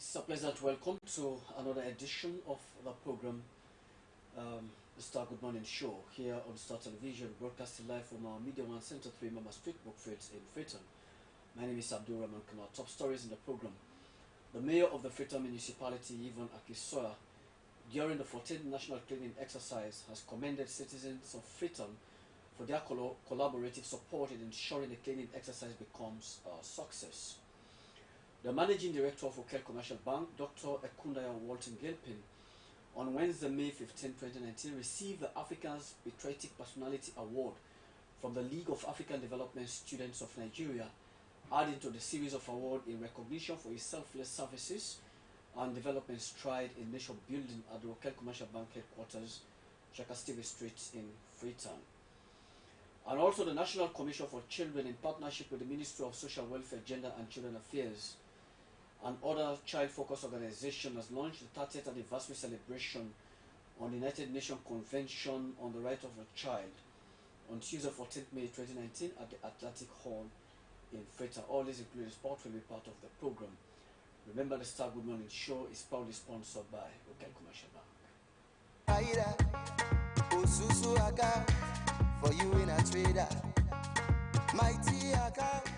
It's a pleasure to welcome to another edition of the program, the Star Good Morning Show, here on Star Television, broadcasting live from our Media One Center 3 Mama Street, Brookfields in Freetown. My name is Abdul Rahman Kana. Top stories in the program. The Mayor of the Freetown Municipality, Yvonne Aki-Sawyerr, during the 14th National Cleaning Exercise, has commended citizens of Freetown for their collaborative support in ensuring the cleaning exercise becomes a success. The Managing Director of Okel Commercial Bank, Dr. Ekundaya Walton Gilpin, on Wednesday, May 15, 2019, received the Africa's Patriotic Personality Award from the League of African Development Students of Nigeria, adding to the series of awards in recognition for his selfless services and development stride in nation building at the Okel Commercial Bank headquarters, Shaka Stevens Street in Freetown. And also the National Commission for Children, in partnership with the Ministry of Social Welfare, Gender and Children Affairs, and other child-focused organizations, has launched the 30th anniversary celebration on the United Nations Convention on the Right of the Child on Tuesday, 14th May 2019 at the Atlantic Hall in Freetown. All these including sport will be part of the program. Remember, the Star Good Morning Show is proudly sponsored by Okel Commercial Bank. For you in a trader, mighty account.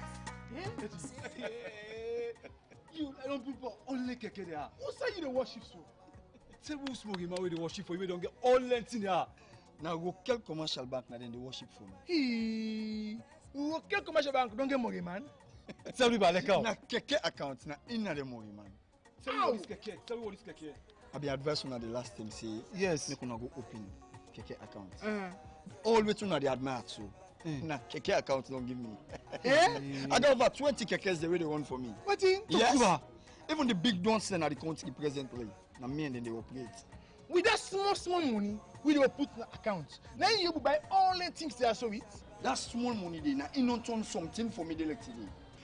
You, I don't people only keke there. Who say you the worship so? Tell who smoking man with the worship for you don't get all length there. Now Okel Commercial Bank now then the worship for me. Okel Commercial Bank don't get money man. Tell me about the account. Na keke account na inna the money man. Tell me what is keke. Tell me what is keke. I be advised on the last time say yes. Make una go open keke account. Always una the admire too. Na keke account don't give me. I got over 20 kekes the way they want for me. What in? Yes. Even the big ones at the country presently. Na me and then they operate. With that small money, we will put in the account. Now you will buy all the things they are so with. That small money they na in turn something for me directly.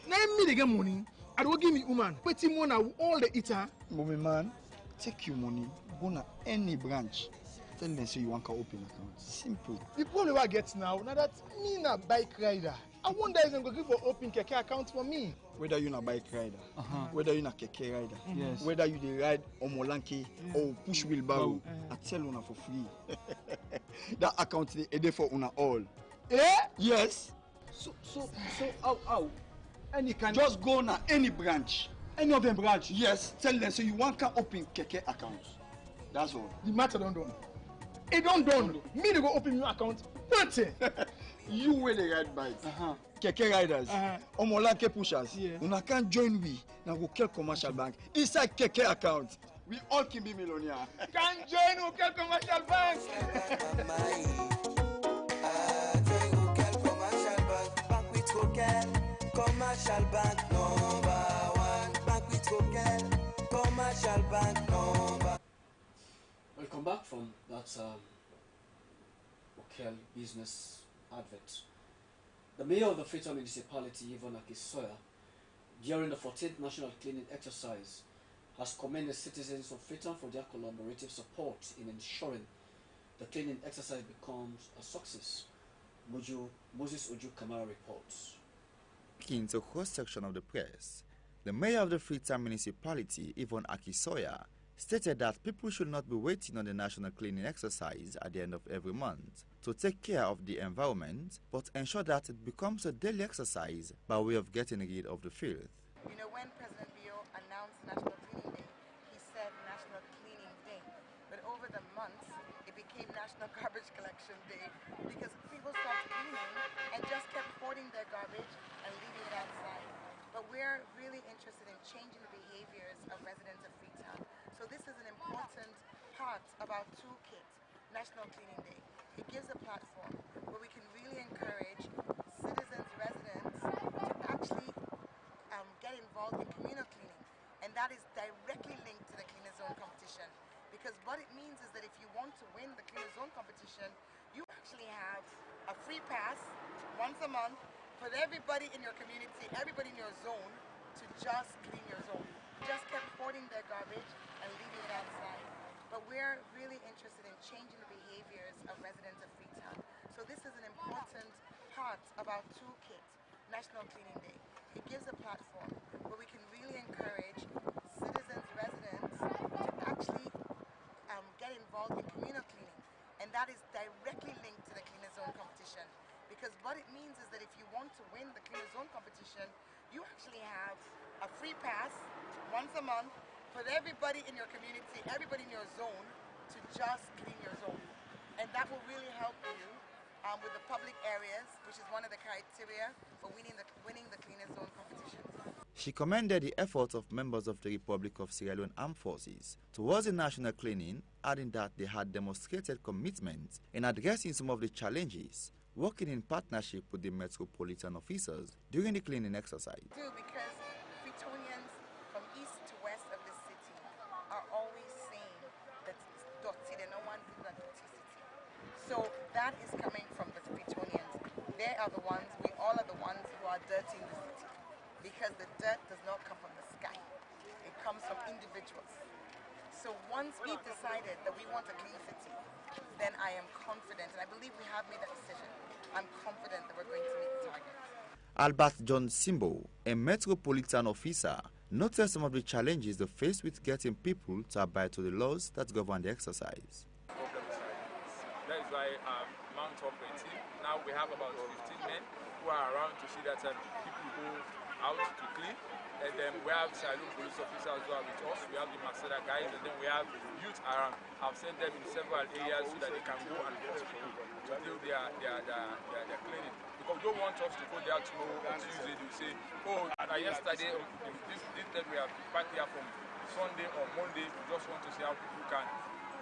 Now me they get money. I will give me woman. Petty money all the eater. Mommy man, take your money, go na any branch. Tell them say you want to open account. Simple. The problem I get now that me na bike rider. I wonder if I'm going to give for open keke account for me. Whether you na bike rider, whether you na keke rider, yes. Whether you dey ride omolanke or push wheelbarrow, I tell una for free. That account dey ede for una all. Yes. So how? Any kind. Just go na any branch. Any of them branch? Yes. Tell them say you want to open keke account. That's all. The matter don't done. It don't done. Me to go open your account. What? You will ride bike. Keke riders. Omolanke pushers. Yeah. Una can join we. Now go Okel Commercial Bank. Inside keke account. We all can be millionaire. Can join Okel Commercial Bank. Bank with Okel Commercial Bank #1. Bank with Okel Commercial Bank #1. Welcome back from that Okel business advert. The Mayor of the Freetown Municipality, Yvonne Aki-Sawyerr, during the 14th National Cleaning Exercise, has commended citizens of Freetown for their collaborative support in ensuring the cleaning exercise becomes a success. Moses Oju Kamara reports. In the host section of the press, the Mayor of the Freetown Municipality, Yvonne Aki-Sawyerr, stated that people should not be waiting on the national cleaning exercise at the end of every month to take care of the environment, but ensure that it becomes a daily exercise by way of getting rid of the filth. You know, when President Bio announced National Cleaning Day, he said National Cleaning Day. But over the months, it became National Garbage Collection Day because people stopped cleaning and just kept hoarding their garbage and leaving it outside. But we're really interested in changing the behaviors of residents of Freetown. So this is an important part of our toolkit, National Cleaning Day. It gives a platform where we can really encourage citizens, residents to actually get involved in communal cleaning. And that is directly linked to the Cleaner Zone competition. Because what it means is that if you want to win the Cleaner Zone competition, you actually have a free pass once a month for everybody in your community, everybody in your zone, to just clean your zone. Just kept hoarding their garbage and leaving it outside. But we're really interested in changing the behaviors of residents of Freetown. So this is an important part of our toolkit, National Cleaning Day. It gives a platform where we can really encourage citizens, involved in communal cleaning, and that is directly linked to the Cleaner Zone competition. Because what it means is that if you want to win the Cleaner Zone competition, you actually have a free pass once a month for everybody in your community, everybody in your zone, to just clean your zone. And that will really help you with the public areas, which is one of the criteria for winning the Cleaner Zone competition. She commended the efforts of members of the Republic of Sierra Leone Armed Forces towards the national cleaning, adding that they had demonstrated commitment in addressing some of the challenges, working in partnership with the metropolitan officers during the cleaning exercise. Because Fretonians from east to west of the city are always saying that it's dirty, they don't want to live in a dirty city. So that is coming from the Fretonians. They are the ones, we all are the ones who are dirtying the city. Because the dirt does not come from the sky. It comes from individuals. So once we've decided that we want a clean city, then I am confident, and I believe we have made that decision. I'm confident that we're going to meet the target. Albert John Simbo, a metropolitan officer, noted some of the challenges they face with getting people to abide to the laws that govern the exercise. That is why Mount Operating, now we have about 15 men who are around to see that people go out to clean, and then we have Sierra Leone police officers who are with us, we have the Masada guys, and then we have youth around. I've sent them in several areas so that they can go and coach people to do their cleaning. Because we don't want us to go there tomorrow on Tuesday to say, oh, yesterday, this that we have back here from Sunday or Monday, we just want to see how people can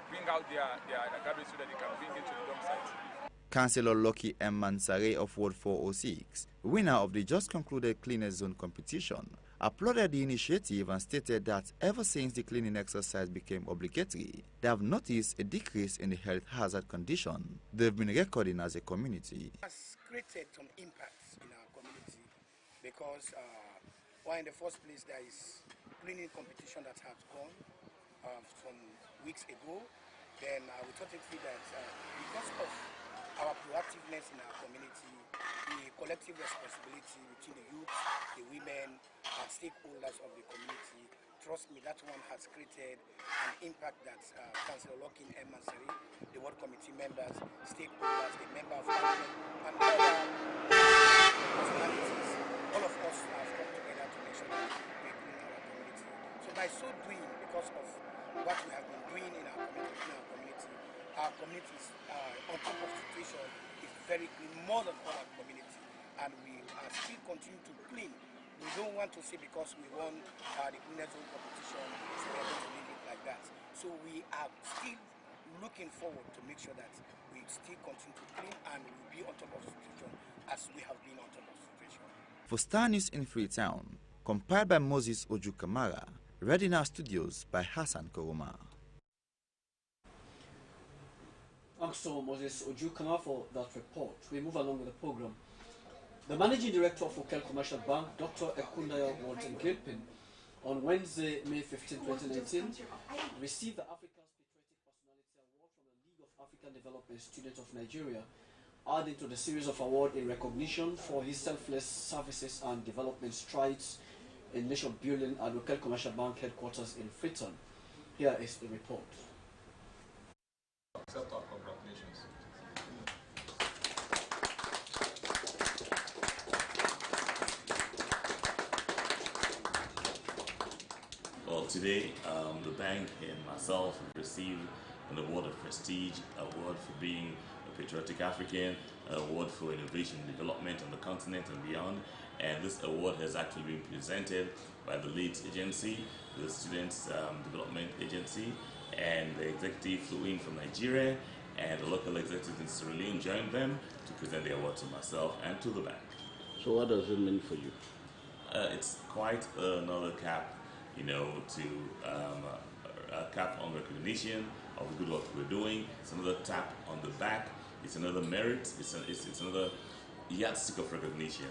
bring out their garbage so that they can bring it to the dump site. Councillor Lucky M. Mansare of Ward 406, winner of the just concluded Cleaner Zone competition, applauded the initiative and stated that ever since the cleaning exercise became obligatory, they have noticed a decrease in the health hazard condition they've been recording as a community. It has created some impacts in our community because, well, in the first place, there is cleaning competition that has gone some weeks ago. Then we thought it that because of our proactiveness in our community, the collective responsibility between the youth, the women, and stakeholders of the community, trust me, that one has created an impact that Councillor Lucky M. Mansare, the Ward Committee members, stakeholders, the member of parliament, and other personalities, all of us have come together to make sure that we clean our community. So by so doing, because of what we have been doing in our communities, on top of the situation is very clean, more than all our community, and we are still continue to clean. We don't want to say because we won the Cleaner Zone competition, so we are going to leave it like that. So we are still looking forward to make sure that we still continue to clean and we will be on top of the situation as we have been on top of the situation. For Star News in Freetown, compiled by Moses Ojukamara, read in our studios by Hassan Koroma. Thanks to Moses Ojukama for that report. We move along with the program. The Managing Director of Okel Commercial Bank, Dr. Ekundaya Walton Gilpin, on Wednesday, May 15, 2019, received the Africa's Patriotic Personality Award from the League of African Development Students of Nigeria, adding to the series of awards in recognition for his selfless services and development strides in nation building at Okel Commercial Bank headquarters in Freetown. Here is the report. Accept our congratulations. Well, today the bank and myself have received an award of prestige, award for being a patriotic African, an award for innovation and development on the continent and beyond. And this award has actually been presented by the Leeds Agency, the Students Development Agency, and the executive flew in from Nigeria, and the local executive in Sierra Leone joined them to present the award to myself and to the bank. So what does it mean for you? It's quite another cap, you know, to a cap on recognition of the good work we're doing. It's another tap on the back. It's another merit. It's another yardstick of recognition.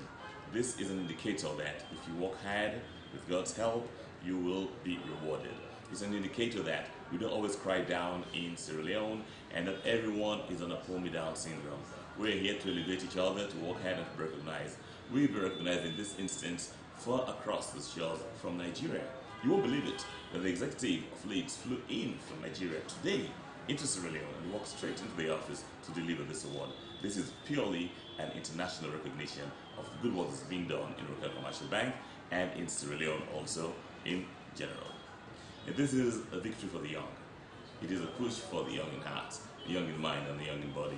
This is an indicator that if you work hard with God's help, you will be rewarded. It's an indicator that we don't always cry down in Sierra Leone and that everyone is on a pull-me-down syndrome. We're here to elevate each other, to work hard and to recognize. We've been recognized in this instance far across the shores from Nigeria. You won't believe it, that the executive of Leeds flew in from Nigeria today into Sierra Leone and walk straight into the office to deliver this award. This is purely an international recognition of the good work that's being done in Rokel Commercial Bank and in Sierra Leone also in general. And this is a victory for the young. It is a push for the young in heart, the young in mind, and the young in body.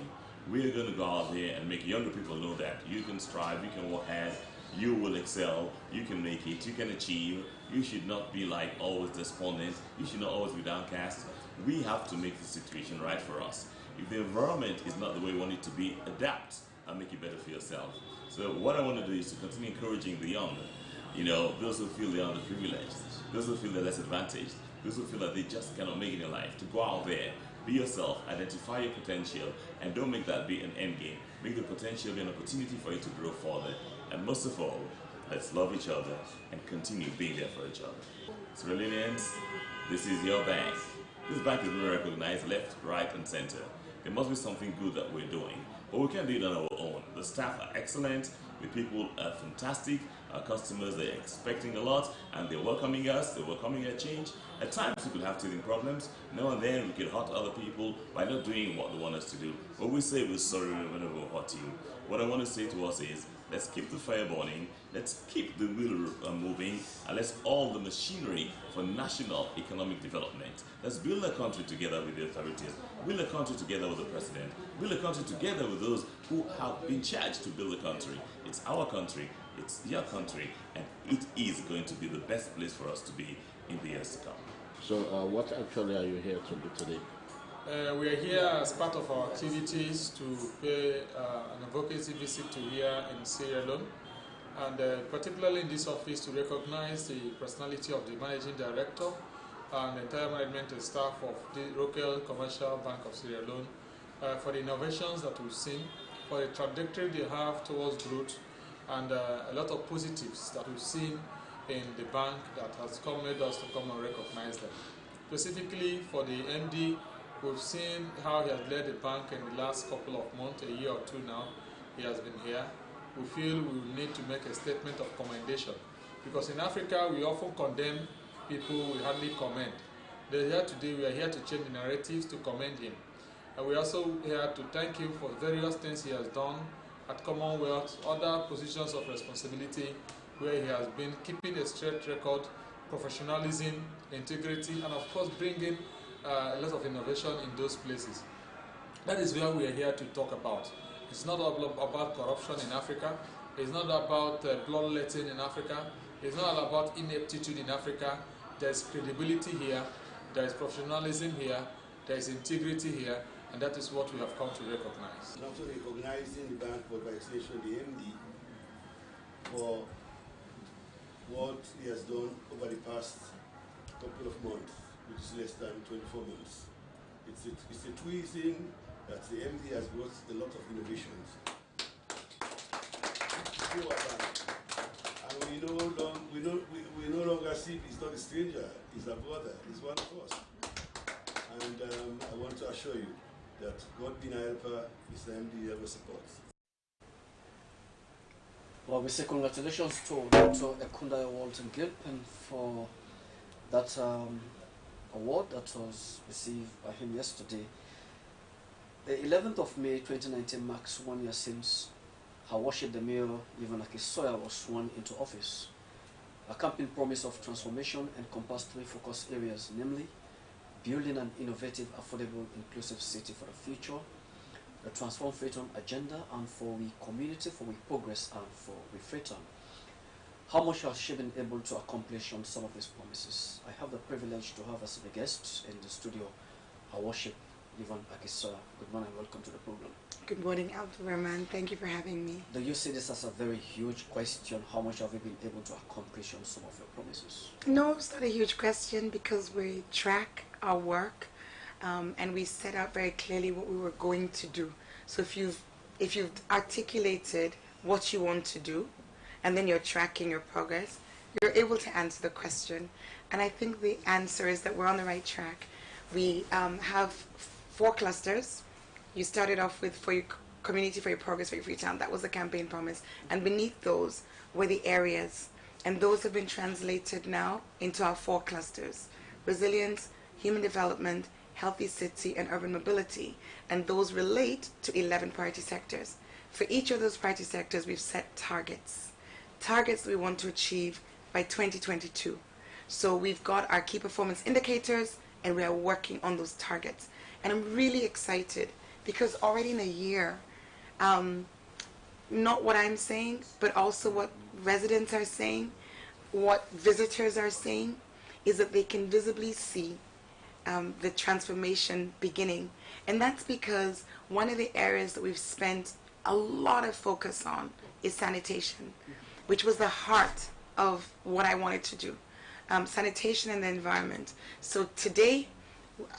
We are going to go out there and make younger people know that you can strive, you can work hard, you will excel, you can make it, you can achieve. You should not be like always despondent, you should not always be downcast. We have to make the situation right for us. If the environment is not the way we want it to be, adapt and make it better for yourself. So what I want to do is to continue encouraging the young, those who feel they are underprivileged, those who feel they're less advantaged, those who feel that they just cannot make it in life, to go out there, be yourself, identify your potential, and don't make that be an end game. Make the potential be an opportunity for you to grow further. And most of all, let's love each other and continue being there for each other. Sierra Leoneans, this is your bank. This bank is being recognized left, right, and center. There must be something good that we're doing, but we can't do it on our own. The staff are excellent, the people are fantastic, our customers are expecting a lot, and they're welcoming us, they're welcoming a change. At times we could have teething problems, now and then we could hurt other people by not doing what they want us to do. But we say we're sorry whenever we hurt you. What I want to say to us is, let's keep the fire burning, let's keep the wheel moving, and let's all the machinery for national economic development. Let's build a country together with the authorities, build a country together with the president, build a country together with those who have been charged to build a country. It's our country, it's your country, and it is going to be the best place for us to be in the years to come. So what actually are you here to do today? We are here as part of our activities to pay an advocacy visit to here in Sierra Leone, and particularly in this office to recognize the personality of the Managing Director and the entire management and staff of the Rokel Commercial Bank of Sierra Leone for the innovations that we've seen, for the trajectory they have towards growth, and a lot of positives that we've seen in the bank that has made us to come and recognize them. Specifically for the MD, we've seen how he has led the bank in the last couple of months, a year or two now. He has been here. We feel we need to make a statement of commendation, because in Africa we often condemn people, we hardly commend. They're here today, we are here to change the narratives, to commend him. And we're also here to thank him for various things he has done at Commonwealth, other positions of responsibility where he has been keeping a straight record, professionalism, integrity, and of course bringing a lot of innovation in those places. That is where we are here to talk about. It's not about corruption in Africa. It's not about bloodletting in Africa. It's not about ineptitude in Africa. There's credibility here. There is professionalism here. There is integrity here. And that is what we have come to recognize. And also recognizing the bank for by extension the MD for what he has done over the past couple of months, which is less than 24 months. It's a truism that the MD has brought a lot of innovations to our bank. And we no longer see he's not a stranger, he's a brother, he's one of us. And I want to assure you that God being a helper is the MD ever supports. Well, we say congratulations to Dr. Ekunda Walton Gilpin for that award that was received by him yesterday. The 11th of May 2019 marks 1 year since Her Worship the Mayor Yvonne Aki-Sawyerr was sworn into office. A campaign promise of transformation encompassed 3 focus areas, namely building an innovative, affordable, inclusive city for the future, the Transform Freetown agenda, and for we community, for we progress, and for we Freetown. How much has she been able to accomplish on some of these promises? I have the privilege to have as a guest in the studio Her Worship Yvonne Aki-Sawyerr. Good morning, welcome to the program. Good morning, Abdul Rahman. Thank you for having me. Do you see this as a very huge question? How much have you been able to accomplish on some of your promises? No, it's not a huge question because we track our work and we set out very clearly what we were going to do. So if you've articulated what you want to do and then you're tracking your progress, you're able to answer the question. And I think the answer is that we're on the right track. We have 4 clusters. You started off with for your community, for your progress, for your Freetown. That was the campaign promise. And beneath those were the areas. And those have been translated now into our 4 clusters: resilience, human development, healthy city, and urban mobility. And those relate to 11 priority sectors. For each of those priority sectors, we've set targets. Targets we want to achieve by 2022. So we've got our key performance indicators, and we are working on those targets. And I'm really excited because already in a year, not what I'm saying, but also what residents are saying, what visitors are saying, is that they can visibly see the transformation beginning. And that's because one of the areas that we've spent a lot of focus on is sanitation, which was the heart of what I wanted to do. Sanitation and the environment. So today,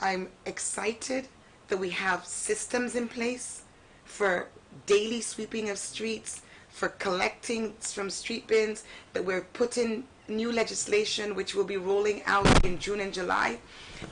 I'm excited that we have systems in place for daily sweeping of streets, for collecting from street bins, that we're putting new legislation which will be rolling out in June and July,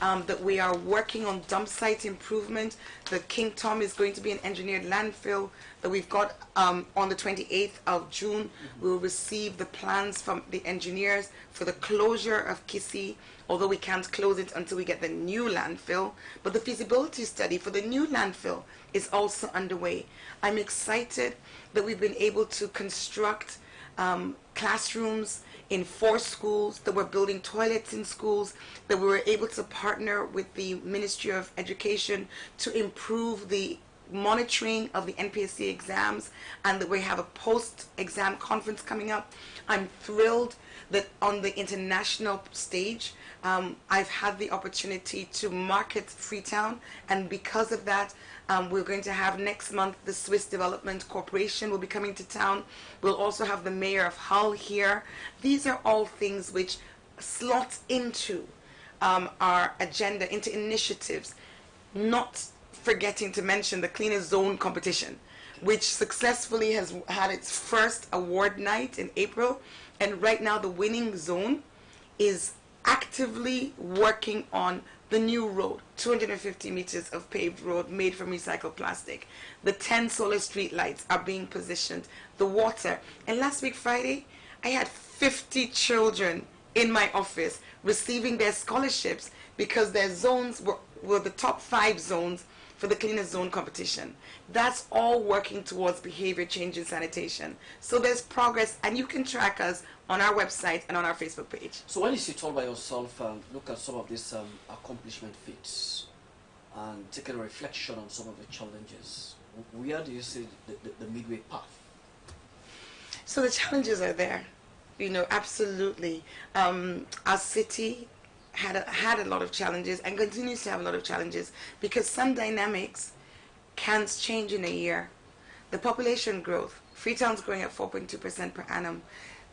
that we are working on dump site improvement. The King Tom is going to be an engineered landfill that we've got on the 28th of June. We will receive the plans from the engineers for the closure of Kissy, although we can't close it until we get the new landfill. But the feasibility study for the new landfill is also underway. I'm excited that we've been able to construct classrooms in 4 schools, that we're building toilets in schools, that we were able to partner with the Ministry of Education to improve the monitoring of the NPSC exams, and that we have a post-exam conference coming up. I'm thrilled that on the international stage, I've had the opportunity to market Freetown, and because of that, we're going to have next month the Swiss Development Corporation will be coming to town. We'll also have the mayor of Hull here. These are all things which slot into our agenda, into initiatives, not forgetting to mention the Cleaner Zone competition, which successfully has had its first award night in April. And right now the winning zone is actively working on the new road, 250 meters of paved road made from recycled plastic. The 10 solar street lights are being positioned, the water. And last week, Friday, I had 50 children in my office receiving their scholarships because their zones were the top 5 zones for the Cleaner Zone competition. That's all working towards behavior change in sanitation. So there's progress, and you can track us on our website and on our Facebook page. So when you sit all by yourself and look at some of these accomplishment feats and take a reflection on some of the challenges, where do you see the midway path? So the challenges are there, absolutely. Our city had a lot of challenges and continues to have a lot of challenges because some dynamics can't change in a year. The population growth, Freetown's growing at 4.2% per annum.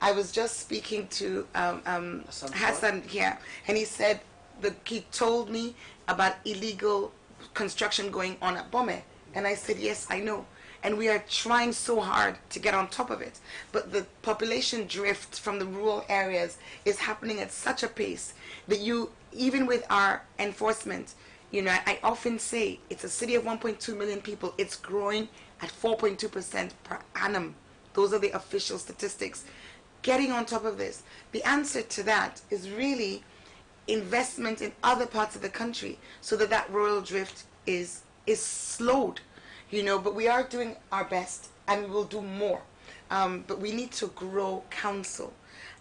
I was just speaking to Hassan here, and he said that he told me about illegal construction going on at Bome, and I said, yes, I know. And we are trying so hard to get on top of it. But the population drift from the rural areas is happening at such a pace that even with our enforcement, I often say it's a city of 1.2 million people. It's growing at 4.2% per annum. Those are the official statistics. Getting on top of this, the answer to that is really investment in other parts of the country so that rural drift is slowed. But we are doing our best, and we will do more. But we need to grow council.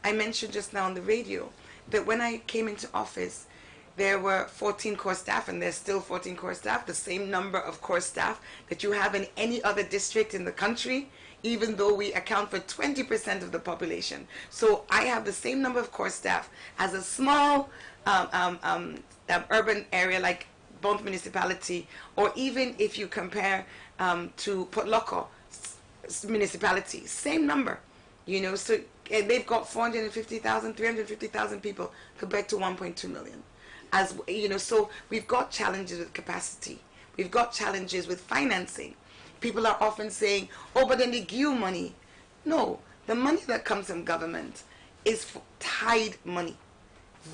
I mentioned just now on the radio that when I came into office, there were 14 core staff, and there's still 14 core staff, the same number of core staff that you have in any other district in the country, even though we account for 20% of the population. So I have the same number of core staff as a small urban area like Bont municipality, or even if you compare to Port Loko municipality, same number, so and they've got 450,000, 350,000 people compared to 1.2 million. So we've got challenges with capacity. We've got challenges with financing. People are often saying, oh, but then they give you money. No, the money that comes from government is tied money.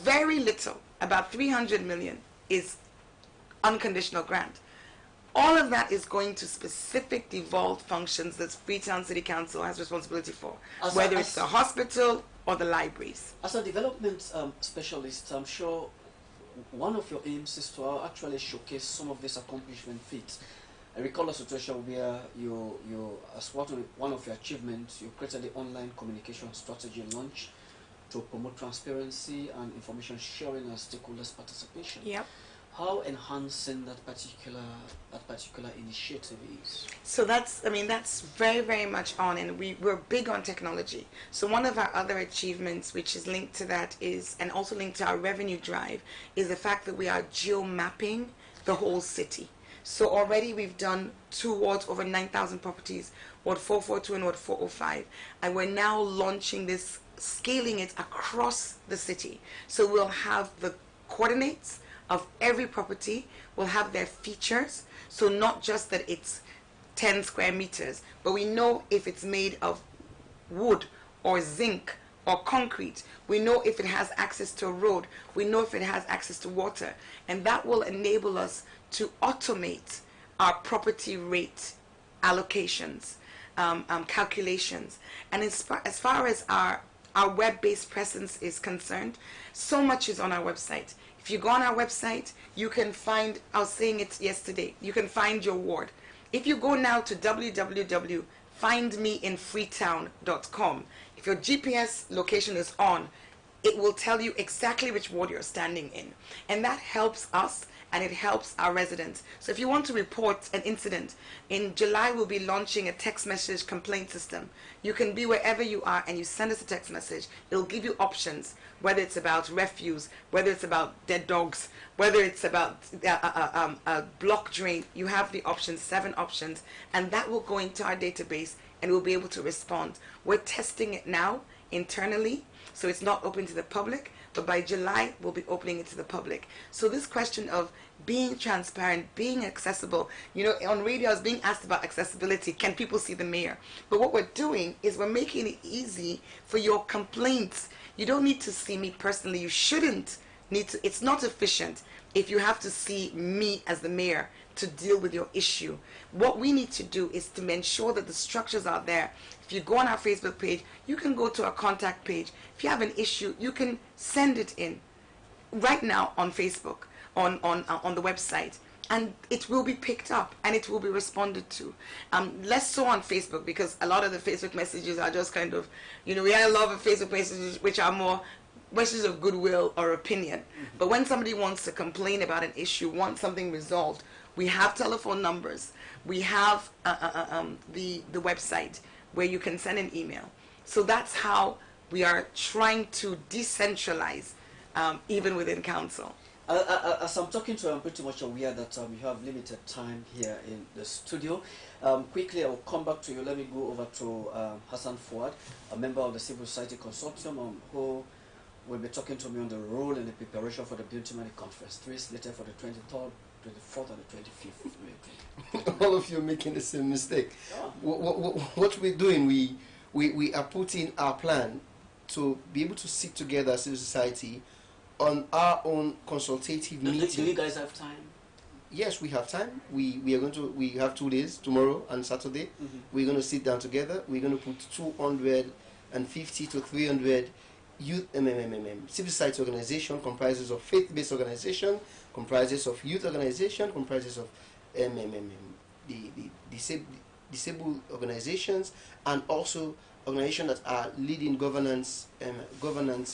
Very little, about 300 million, is unconditional grant. All of that is going to specific devolved functions that Freetown City Council has responsibility for, whether it's the hospital or the libraries. As a development specialist, I'm sure one of your aims is to actually showcase some of these accomplishment feats. I recall a situation where as one of your achievements, you created the online communication strategy launch to promote transparency and information sharing and stakeholders' participation. Yep. How enhancing that particular initiative is? So that's very, very much on, and we're big on technology. So one of our other achievements, which is linked to that, is, and also linked to our revenue drive, is the fact that we are geo-mapping the whole city. So already we've done 2 wards, over 9,000 properties, Ward 442 and Ward 405, and we're now launching this, scaling it across the city. So we'll have the coordinates of every property, will have their features, so not just that it's 10 square meters, but we know if it's made of wood or zinc or concrete. We know if it has access to a road. We know if it has access to water. And that will enable us to automate our property rate allocations, calculations. And as far as our web-based presence is concerned, so much is on our website. If you go on our website, you can find, I was saying it yesterday, you can find your ward. If you go now to www.findmeinfreetown.com, if your GPS location is on, it will tell you exactly which ward you're standing in. And that helps us, and it helps our residents. So if you want to report an incident, in July we'll be launching a text message complaint system. You can be wherever you are and you send us a text message. It'll give you options, whether it's about refuse, whether it's about dead dogs, whether it's about a block drain. You have the options, 7 options, and that will go into our database and we'll be able to respond. We're testing it now internally, so it's not open to the public, but by July we'll be opening it to the public. So this question of being transparent, being accessible, you know, on radio I was being asked about accessibility, can people see the mayor? But what we're doing is we're making it easy for your complaints. You don't need to see me personally. You shouldn't need to. It's not efficient if you have to see me as the mayor to deal with your issue. What we need to do is to ensure that the structures are there. If you go on our Facebook page, you can go to our contact page. If you have an issue, you can send it in right now on Facebook, on the website, and it will be picked up and it will be responded to. Less so on Facebook, because a lot of the Facebook messages are just kind of, you know, we have a lot of Facebook messages which are more messages of goodwill or opinion. But when somebody wants to complain about an issue, wants something resolved, we have telephone numbers. We have the website where you can send an email. So that's how we are trying to decentralize, even within council. As I'm talking to you, I'm pretty much aware that you have limited time here in the studio. Quickly, I will come back to you. Let me go over to Hassan Fuad, a member of the Civil Society Consortium, who will be talking to me on the role in the preparation for the Beauty Money Conference, 3 days later for the 23rd, 24th, and the 25th. All of you are making the same mistake. Oh. What we're doing, we are putting our plan to be able to sit together as civil society on our own consultative meeting. Do you guys have time? Yes, we have time. We have 2 days, tomorrow and Saturday. We're going to sit down together. We're going to put 250 to 300 youth civil society organization, comprises of faith-based organization, comprises of youth organization, comprises of the disabled organizations, and also organizations that are leading governance civil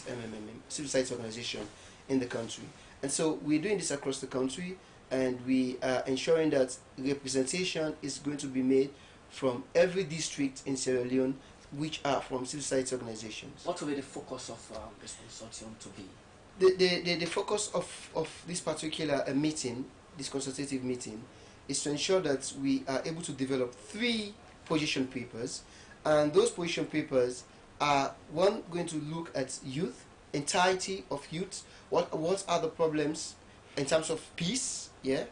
society organization in the country. And so we're doing this across the country, and we are ensuring that representation is going to be made from every district in Sierra Leone, which are from civil society organizations. What will be the focus of this consortium to be? The focus of this particular meeting, this consultative meeting, is to ensure that we are able to develop 3 position papers, and those position papers are, one, going to look at youth, entirety of youth, what are the problems in terms of peace, yeah,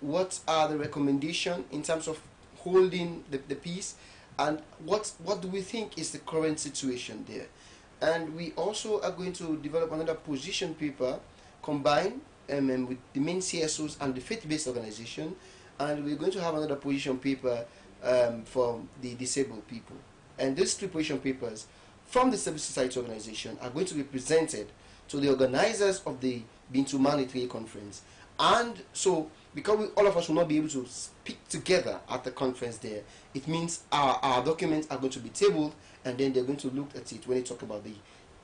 what are the recommendations in terms of holding the peace, and what do we think is the current situation there. And we also are going to develop another position paper combined with the main CSOs and the faith-based organization, and we're going to have another position paper for the disabled people. And these 3 position papers from the civil society organization are going to be presented to the organizers of the Bintu Mani 3 conference. And so, because all of us will not be able to speak together at the conference there, it means our documents are going to be tabled, and then they're going to look at it when they talk about the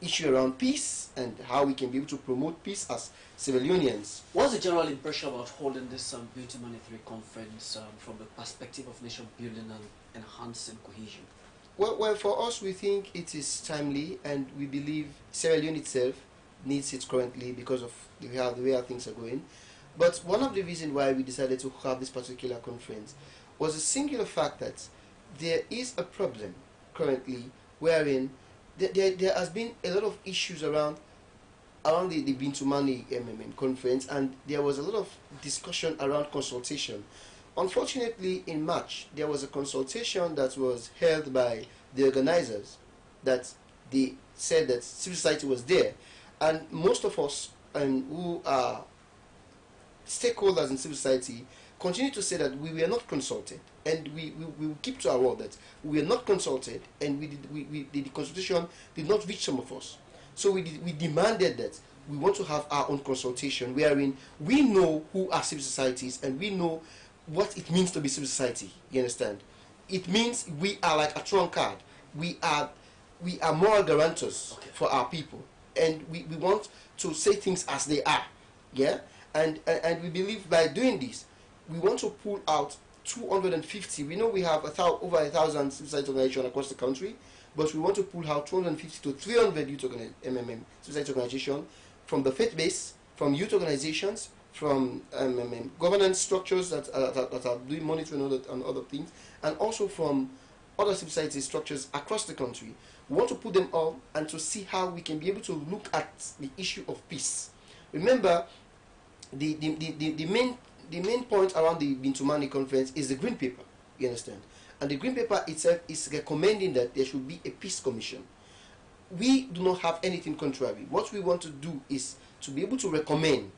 issue around peace and how we can be able to promote peace as Sierra Leoneans. What's the general impression about holding this Bintu Mani 3 conference from the perspective of nation building and enhancing cohesion? Well, for us, we think it is timely, and we believe Sierra Leone itself needs it currently because of the way how things are going. But one of the reasons why we decided to have this particular conference was a singular fact that there is a problem currently wherein there has been a lot of issues around the Bintu Mani conference, and there was a lot of discussion around consultation. Unfortunately, in March, there was a consultation that was held by the organizers that they said that civil society was there, and most of us who are stakeholders in civil society continue to say that we were not consulted, and we will keep to our word that we were not consulted, and the consultation did not reach some of us. So we demanded that we want to have our own consultation wherein we know who are civil societies and we know what it means to be civil society. You understand? It means we are like a trump card. We are moral guarantors for our people, and we want to say things as they are. Yeah, and we believe by doing this, we want to pull out 250. We know we have over 1,000 civil society organizations across the country, but we want to pull out 250 to 300 youth civil society organizations from the faith base, from youth organizations, from governance structures that are doing monitoring and other things, and also from other civil society structures across the country. We want to put them all and to see how we can be able to look at the issue of peace. Remember, the main point around the Bintu Mani conference is the Green Paper, you understand? And the Green Paper itself is recommending that there should be a peace commission. We do not have anything contrary. What we want to do is to be able to recommend,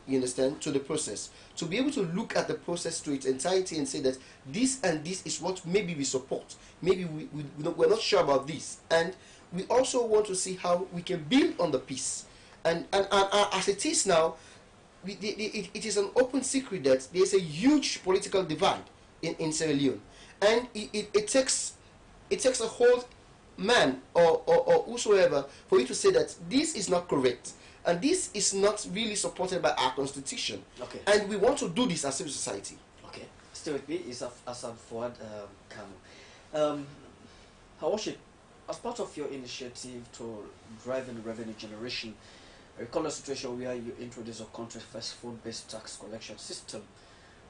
you understand, to the process, to be able to look at the process to its entirety and say that this and this is what maybe we support, maybe we're not sure about this, and we also want to see how we can build on the peace. And as it is now, it is an open secret that there is a huge political divide in Sierra Leone, and it takes a whole man or whosoever for you to say that this is not correct. And this is not really supported by our constitution. Okay. And we want to do this as civil society. Okay. Stay with me. It's Hassan Fuad Kanu. Haworship, as part of your initiative to driving revenue generation, I recall a situation where you introduced a country-first phone-based tax collection system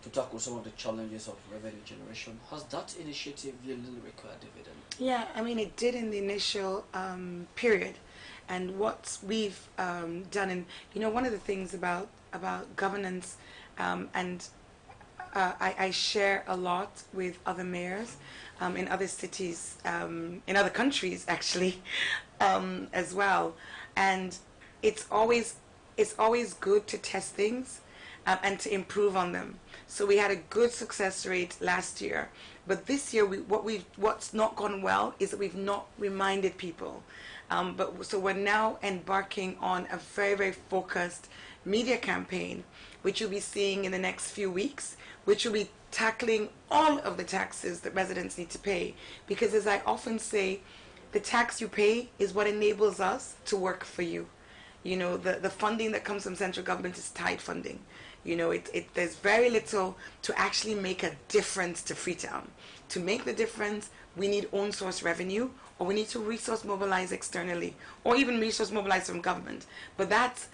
to tackle some of the challenges of revenue generation. Has that initiative yielded required dividend? Yeah, I mean, it did in the initial period. And what we've done, and one of the things about governance, and I share a lot with other mayors in other cities, in other countries actually, as well. And it's always good to test things and to improve on them. So we had a good success rate last year, but this year what's not gone well is that we've not reminded people. So we're now embarking on a very, very focused media campaign, which you'll be seeing in the next few weeks, which will be tackling all of the taxes that residents need to pay. Because as I often say, the tax you pay is what enables us to work for you. The funding that comes from central government is tied funding. There's very little to actually make a difference to Freetown. To make the difference, we need own source revenue, or we need to resource mobilize externally, or even resource mobilize from government. But that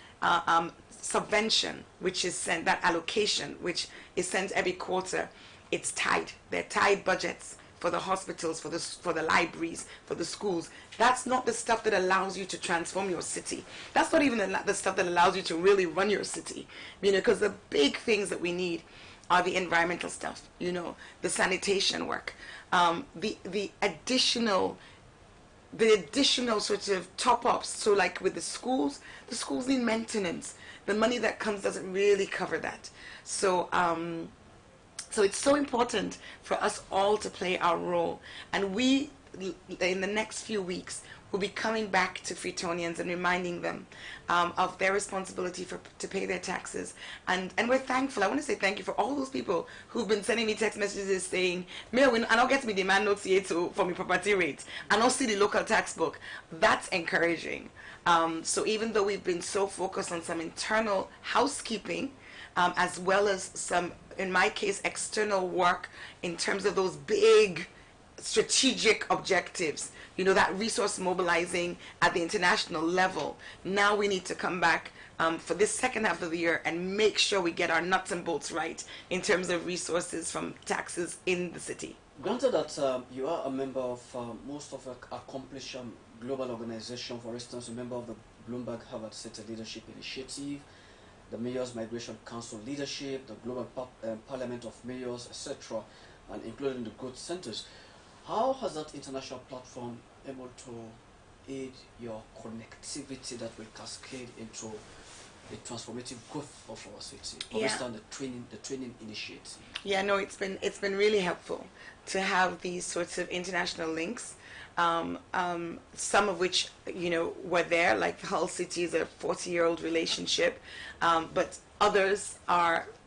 subvention, which is sent, that allocation, which is sent every quarter, it's tied. They're tied budgets for the hospitals, for the libraries, for the schools. That's not the stuff that allows you to transform your city. That's not even the stuff that allows you to really run your city. Because the big things that we need are the environmental stuff, the sanitation work, the additional sort of top-ups. So like with the schools need maintenance. The money that comes doesn't really cover that. So it's so important for us all to play our role. And we, in the next few weeks, will be coming back to Freetonians and reminding them of their responsibility to pay their taxes. And we're thankful. I want to say thank you for all those people who've been sending me text messages saying, Mayor, I don't get me demand notes here for my property rates. And I'll see the local tax book. That's encouraging. So even though we've been so focused on some internal housekeeping, as well as some, in my case, external work in terms of those big strategic objectives, that resource mobilizing at the international level. Now we need to come back for this second half of the year and make sure we get our nuts and bolts right in terms of resources from taxes in the city. Granted that you are a member of most of accomplished global organization, for instance, a member of the Bloomberg Harvard Center Leadership Initiative, the Mayors Migration Council Leadership, the Global Parliament of Mayors, etc., and including the growth centers. How has that international platform able to aid your connectivity that will cascade into the transformative growth of our city? For instance, the training initiative. Yeah, no, it's been really helpful to have these sorts of international links. Some of which were there, like Hull City is a 40-year-old relationship, but others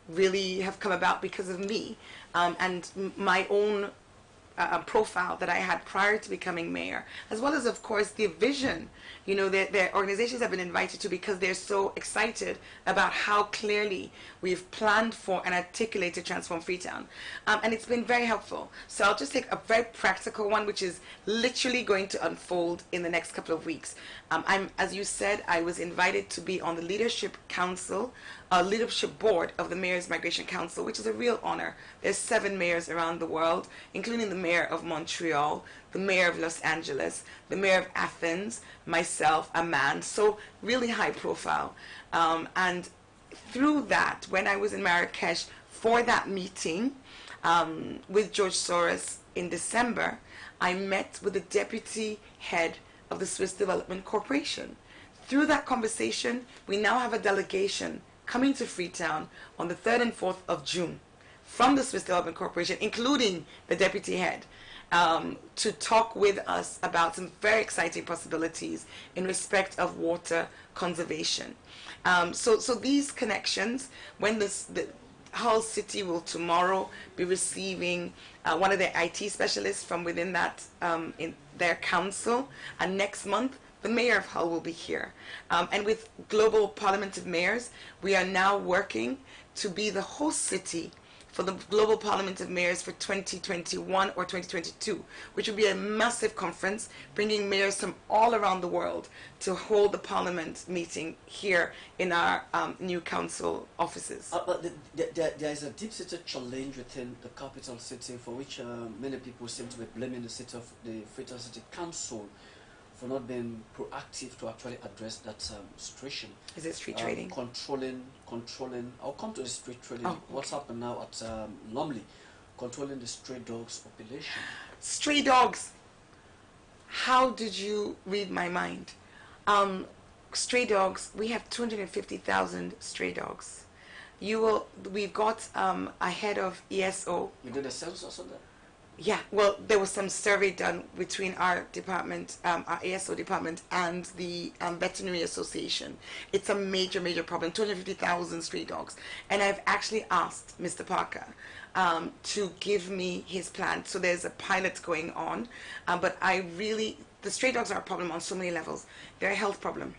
really have come about because of me and my own profile that I had prior to becoming mayor, as well as, of course, the vision, their organizations have been invited to because they're so excited about how clearly we've planned for and articulated Transform Freetown. And it's been very helpful. So I'll just take a very practical one, which is literally going to unfold in the next couple of weeks. As you said, I was invited to be on the leadership board of the Mayors Migration Council, which is a real honor. There's 7 mayors around the world, including the mayor of Montreal, the mayor of Los Angeles, the mayor of Athens, myself, a man, so really high profile. And through that, when I was in Marrakesh for that meeting with George Soros in December, I met with the deputy head of the Swiss Development Corporation. Through that conversation, we now have a delegation coming to Freetown on the 3rd and 4th of June from the Swiss Development Corporation, including the deputy head, to talk with us about some very exciting possibilities in respect of water conservation. So these connections, when the Hull City will tomorrow be receiving one of their IT specialists from within that in their council, and next month the mayor of Hull will be here. And with Global Parliament of Mayors, we are now working to be the host city for the Global Parliament of Mayors for 2021 or 2022, which will be a massive conference bringing mayors from all around the world to hold the Parliament meeting here in our new council offices. But there is a deep-seated challenge within the capital city for which many people seem to be blaming the Freetown City Council for not being proactive to actually address that situation. Is it street trading? Controlling. I'll come to the street trading. Oh, What's happened now at Lumley? Controlling the stray dogs population. Stray dogs. How did you read my mind? Stray dogs. We have 250,000 stray dogs. We've got a head of ESO. You did a census on that? Yeah, well, there was some survey done between our department, our ASO department, and the Veterinary Association. It's a major, major problem, 250,000 stray dogs. And I've actually asked Mr. Parker to give me his plan. So there's a pilot going on. But the stray dogs are a problem on so many levels. They're a health problem.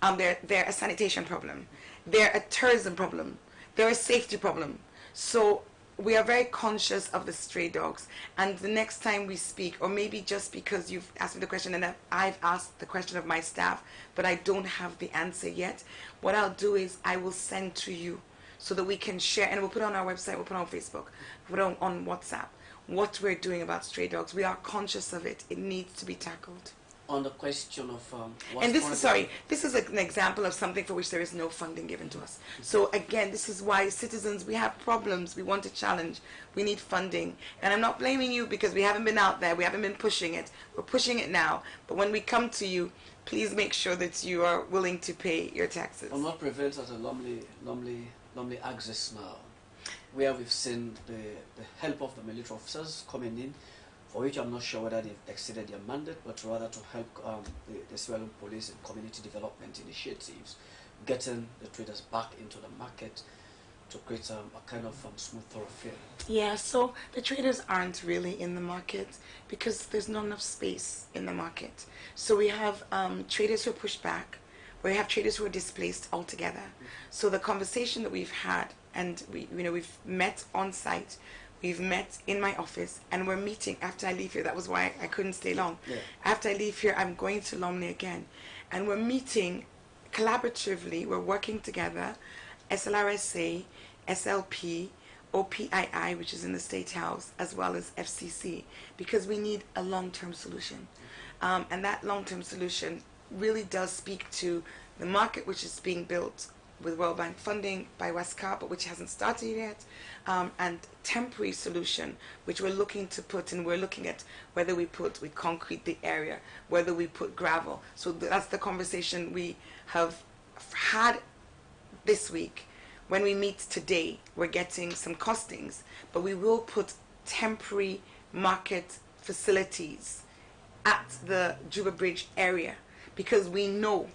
They're a sanitation problem. They're a tourism problem. They're a safety problem. So we are very conscious of the stray dogs, and the next time we speak, or maybe just because you've asked me the question and I've asked the question of my staff, but I don't have the answer yet, what I'll do is I will send to you so that we can share, and we'll put it on our website, we'll put it on Facebook, we'll put it on WhatsApp, what we're doing about stray dogs. We are conscious of it. It needs to be tackled. On the question of and this is an example of something for which there is no funding given to us. So again, this is why citizens, we have problems, we want to challenge, we need funding. And I'm not blaming you because we haven't been out there, we haven't been pushing it. We're pushing it now. But when we come to you, please make sure that you are willing to pay your taxes. And what prevails at a Lumley Axis now, where we've seen the help of the military officers coming in for which I'm not sure whether they've exceeded their mandate, but rather to help the Sierra Leone Police and community development initiatives, getting the traders back into the market to create a kind of smooth thoroughfare. Yeah, so the traders aren't really in the market because there's not enough space in the market. So we have traders who are pushed back, we have traders who are displaced altogether. So the conversation that we've had, and we've met on site, we've met in my office, and we're meeting after I leave here. That was why I couldn't stay long. Yeah. After I leave here, I'm going to Lumley again, and we're meeting collaboratively. We're working together, SLRSA, SLP, OPII, which is in the State House, as well as FCC, because we need a long-term solution. And that long-term solution really does speak to the market which is being built with World Bank funding by WESCA, but which hasn't started yet, and temporary solution, which we're looking to put in. We're looking at whether we concrete the area, whether we put gravel. So that's the conversation we have had this week. When we meet today, we're getting some costings, but we will put temporary market facilities at the Juba Bridge area, because we know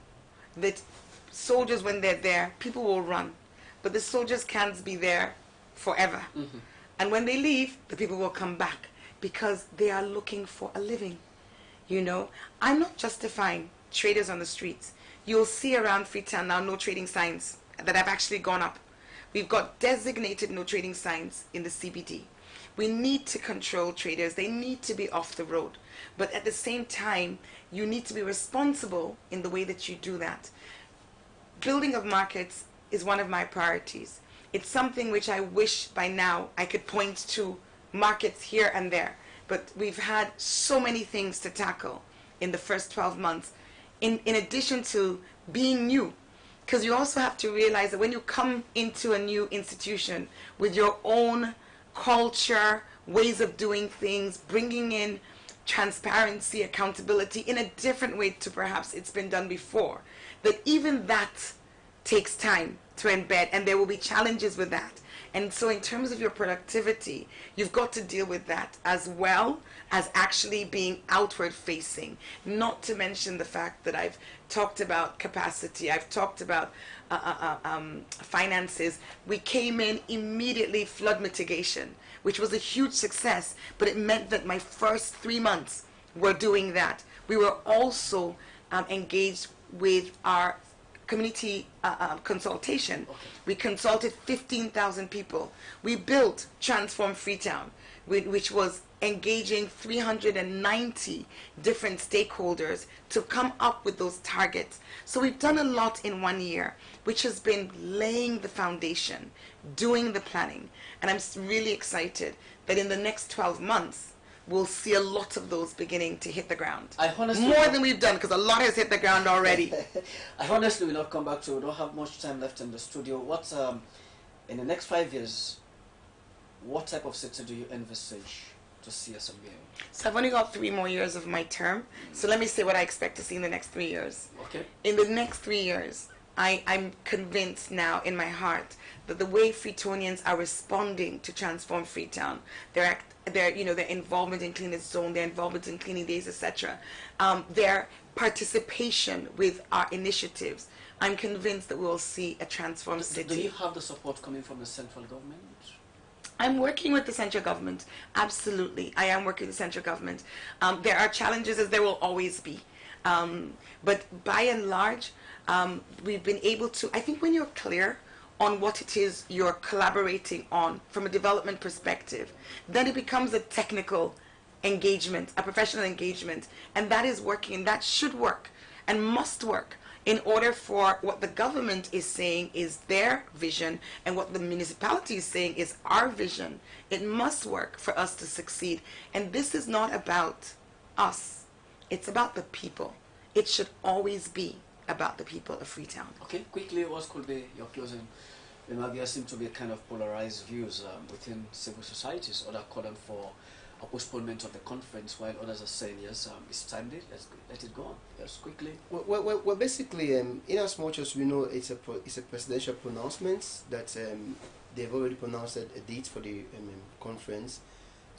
that soldiers, when they're there, people will run, but the soldiers can't be there forever. Mm-hmm. And when they leave, the people will come back because they are looking for a living. I'm not justifying traders on the streets. You'll see around Freetown now no trading signs that have actually gone up. We've got designated no trading signs in the CBD. We need to control traders. They need to be off the road. But at the same time, you need to be responsible in the way that you do that. Building of markets is one of my priorities. It's something which I wish by now I could point to markets here and there. But we've had so many things to tackle in the first 12 months, in addition to being new. Because you also have to realize that when you come into a new institution with your own culture, ways of doing things, bringing in transparency, accountability in a different way to perhaps it's been done before, that even that takes time to embed, and there will be challenges with that. And so in terms of your productivity, you've got to deal with that as well as actually being outward facing. Not to mention the fact that I've talked about capacity, I've talked about finances. We came in immediately flood mitigation, which was a huge success, but it meant that my first 3 months were doing that. We were also engaged with our community consultation. Okay. We consulted 15,000 people. We built Transform Freetown, which was engaging 390 different stakeholders to come up with those targets. So we've done a lot in 1 year, which has been laying the foundation, doing the planning. And I'm really excited that in the next 12 months, we'll see a lot of those beginning to hit the ground. More than we've done, because a lot has hit the ground already. I honestly will not come back to, we don't have much time left in the studio. What, in the next 5 years, what type of city do you envisage to see as a mayor? So I've only got 3 more years of my term. So let me say what I expect to see in the next 3 years. Okay. In the next 3 years, I'm convinced now in my heart that the way Freetonians are responding to Transform Freetown, their involvement in Cleanest Zone, their involvement in Cleaning Days, etc., their participation with our initiatives, I'm convinced that we will see a transformed city. Do you have the support coming from the central government? I'm working with the central government. Absolutely. I am working with the central government. There are challenges, as there will always be. But by and large, we've been able to, I think when you're clear on what it is you're collaborating on from a development perspective, then it becomes a technical engagement, a professional engagement, and that is working, and that should work and must work in order for what the government is saying is their vision and what the municipality is saying is our vision. It must work for us to succeed. And this is not about us. It's about the people. It should always be about the people of Freetown. Okay, quickly, what could be your closing? There seem to be a kind of polarized views within civil societies, others calling for a postponement of the conference, while others are saying, yes, it's timely, let it go on. Yes, quickly. Well, basically, in as much as we know it's a presidential pronouncement that they've already pronounced a date for the conference.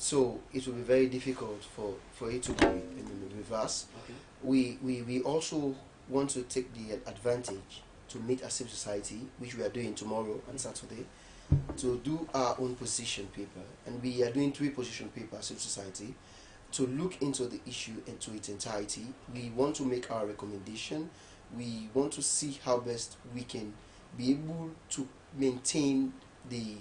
So it will be very difficult for it to be in reverse. Okay. We also want to take the advantage to meet as civil society, which we are doing tomorrow and Saturday, to do our own position paper. And we are doing 3 position papers, civil society, to look into the issue and to its entirety. We want to make our recommendation. We want to see how best we can be able to maintain the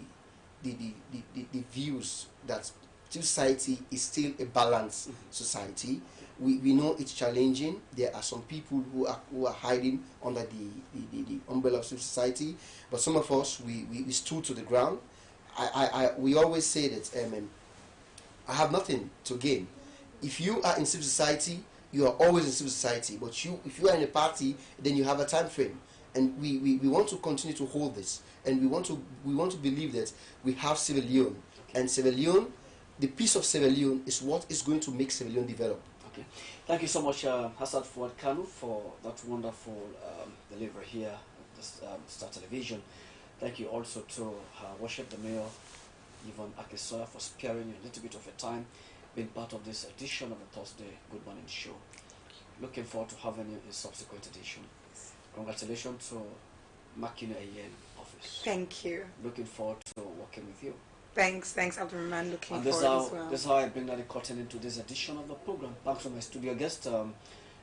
views that civil society is still a balanced society. We know it's challenging. There are some people who are hiding under the umbrella of civil society, but some of us we stood to the ground. We always say that I have nothing to gain. If you are in civil society, you are always in civil society. But if you are in a party, then you have a time frame. And we want to continue to hold this, and we want to believe that we have Sierra Leone, and Sierra Leone, the peace of Sierra Leone is what is going to make Sierra Leone develop. Okay, thank you so much, Hassan Fuad Kanu, for that wonderful delivery here at the Star Television. Thank you also to Worship the Mayor, Yvonne Akisoya, for sparing you a little bit of your time, being part of this edition of the Thursday Good Morning Show. Looking forward to having you in subsequent edition. Congratulations to Makina Ayen office. Thank you. Looking forward to working with you. Thanks, Abdulrahman. Looking and forward as well. This is how I bring the curtain into this edition of the program. Thanks to my studio guest.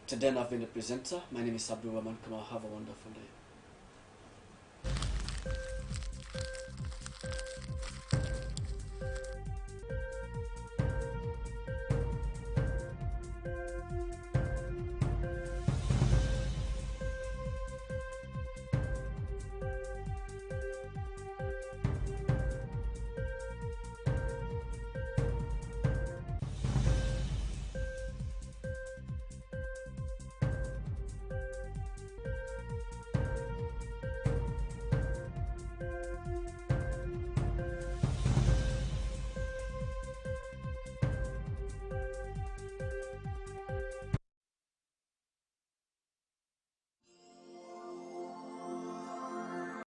Today I've been the presenter. My name is Abdulrahman. Come on, have a wonderful day.